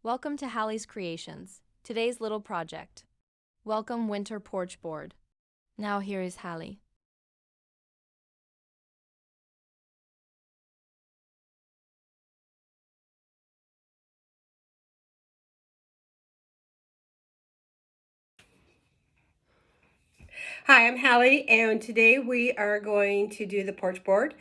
Welcome to Hallie's Creations, today's little project. Welcome Winter Porch Board. Now here is Hallie. Hi, I'm Hallie, and today we are going to do the porch board.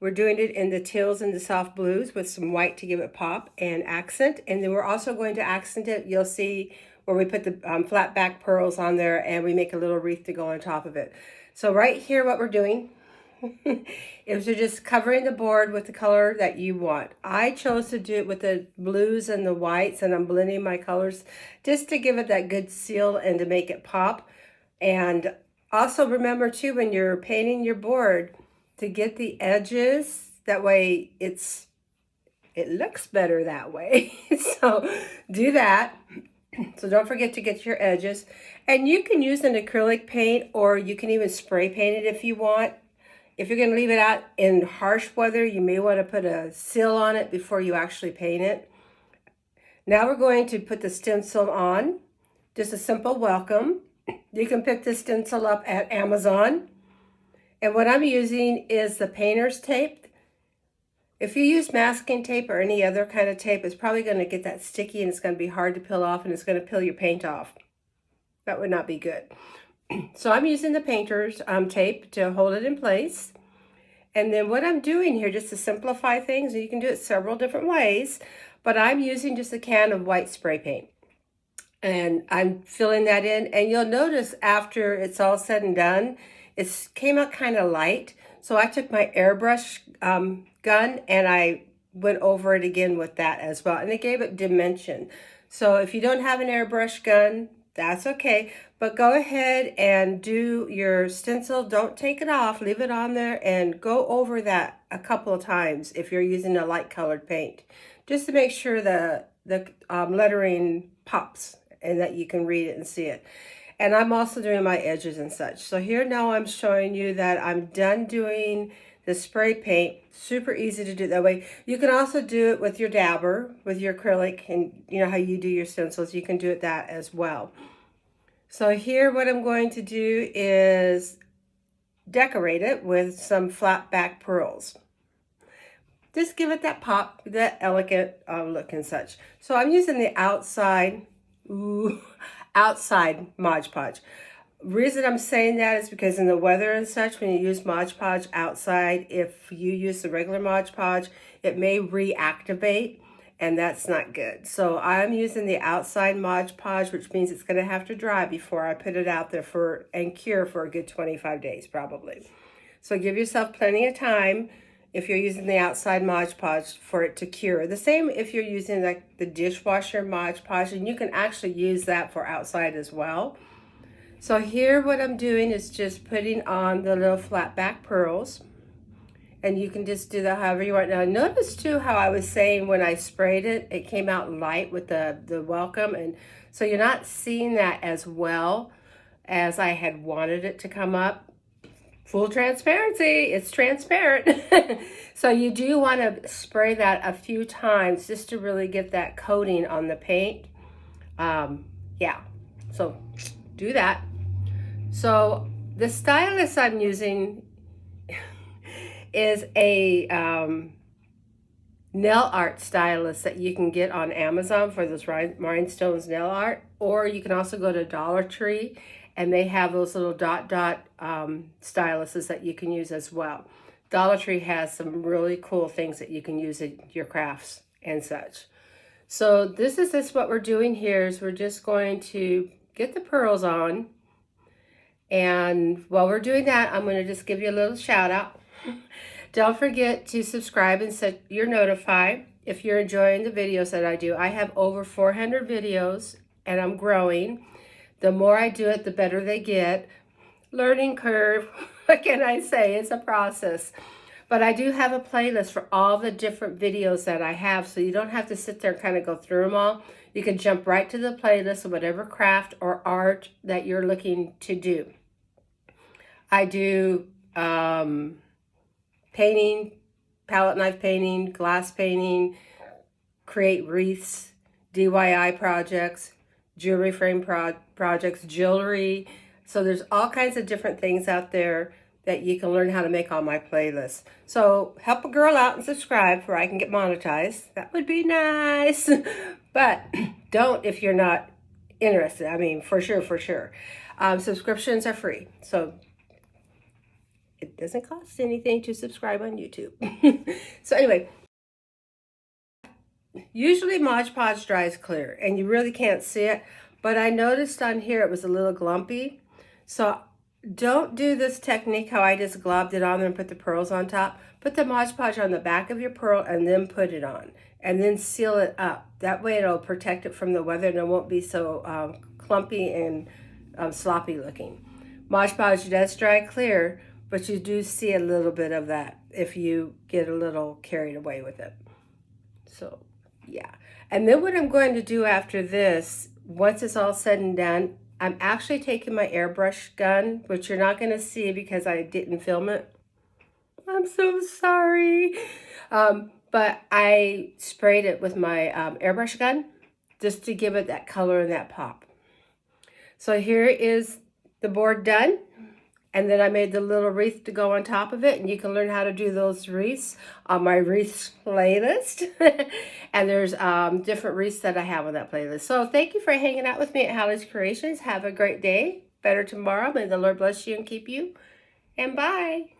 We're doing it in the teals and the soft blues with some white to give it pop and accent. And then we're also going to accent it. You'll see where we put the flat back pearls on there and we make a little wreath to go on top of it. So right here, what we're doing is we're just covering the board with the color that you want. I chose to do it with the blues and the whites, and I'm blending my colors just to give it that good seal and to make it pop. And also remember too, when you're painting your board, to get the edges, that way it looks better that way. So do that. So don't forget to get your edges. And you can use an acrylic paint, or you can even spray paint it if you want. If you're going to leave it out in harsh weather, you may want to put a seal on it before you actually paint it. Now we're going to put the stencil on. Just a simple welcome. You can pick this stencil up at Amazon. And what I'm using is the painter's tape. If you use masking tape or any other kind of tape, it's probably going to get that sticky and it's going to be hard to peel off, and it's going to peel your paint off. That would not be good. So I'm using the painter's tape to hold it in place. And then what I'm doing here, just to simplify things, and you can do it several different ways, but I'm using just a can of white spray paint. And I'm filling that in, and you'll notice after it's all said and done, it came out kind of light. So I took my airbrush gun and I went over it again with that as well, and it gave it dimension. So if you don't have an airbrush gun, that's okay, but go ahead and do your stencil. Don't take it off, leave it on there, and go over that a couple of times if you're using a light colored paint, just to make sure the lettering pops and that you can read it and see it. And I'm also doing my edges and such. So here now I'm showing you that I'm done doing the spray paint. Super easy to do that way. You can also do it with your dabber, with your acrylic, and you know how you do your stencils. You can do it that as well. So here what I'm going to do is decorate it with some flat back pearls. Just give it that pop, that elegant look and such. So I'm using the outside Mod Podge. Reason I'm saying that is because in the weather and such, when you use Mod Podge outside, if you use the regular Mod Podge, it may reactivate, and that's not good. So I'm using the outside Mod Podge, which means it's going to have to dry before I put it out there and cure for a good 25 days probably. So give yourself plenty of time if you're using the outside Mod Podge for it to cure. The same if you're using like the dishwasher Mod Podge, and you can actually use that for outside as well. So here what I'm doing is just putting on the little flat back pearls, and you can just do that however you want. Now notice too how I was saying when I sprayed it, it came out light with the welcome, and so you're not seeing that as well as I had wanted it to come up. Full transparency, it's transparent. So you do want to spray that a few times just to really get that coating on the paint. Yeah, so do that. So the stylus I'm using is a nail art stylus that you can get on Amazon for those rhinestones nail art, or you can also go to Dollar Tree and they have those little dot styluses that you can use as well. Dollar Tree has some really cool things that you can use in your crafts and such. So this is what we're doing here is we're just going to get the pearls on. And while we're doing that, I'm going to just give you a little shout out. Don't forget to subscribe and set your notify if you're enjoying the videos that I do. I have over 400 videos and I'm growing. The more I do it, the better they get. Learning curve, what can I say? It's a process. But I do have a playlist for all the different videos that I have, so you don't have to sit there and kind of go through them all. You can jump right to the playlist of whatever craft or art that you're looking to do. I do painting, palette knife painting, glass painting, create wreaths, DIY projects, jewelry frame projects, jewelry. So there's all kinds of different things out there that you can learn how to make on my playlist. So help a girl out and subscribe so I can get monetized. That would be nice. But don't if you're not interested. I mean, for sure, for sure. Subscriptions are free. So it doesn't cost anything to subscribe on YouTube. So anyway, usually Mod Podge dries clear and you really can't see it. But I noticed on here it was a little glumpy. So don't do this technique how I just globbed it on there and put the pearls on top. Put the Mod Podge on the back of your pearl and then put it on. And then seal it up. That way it'll protect it from the weather and it won't be so clumpy and sloppy looking. Mod Podge does dry clear, but you do see a little bit of that if you get a little carried away with it. So, yeah. And then what I'm going to do after this, once it's all said and done, I'm actually taking my airbrush gun, which you're not going to see because I didn't film it. I'm so sorry. But I sprayed it with my airbrush gun just to give it that color and that pop. So here is the board done. And then I made the little wreath to go on top of it. And you can learn how to do those wreaths on my wreaths playlist. And there's different wreaths that I have on that playlist. So thank you for hanging out with me at Hallie's Creations. Have a great day. Better tomorrow. May the Lord bless you and keep you. And bye.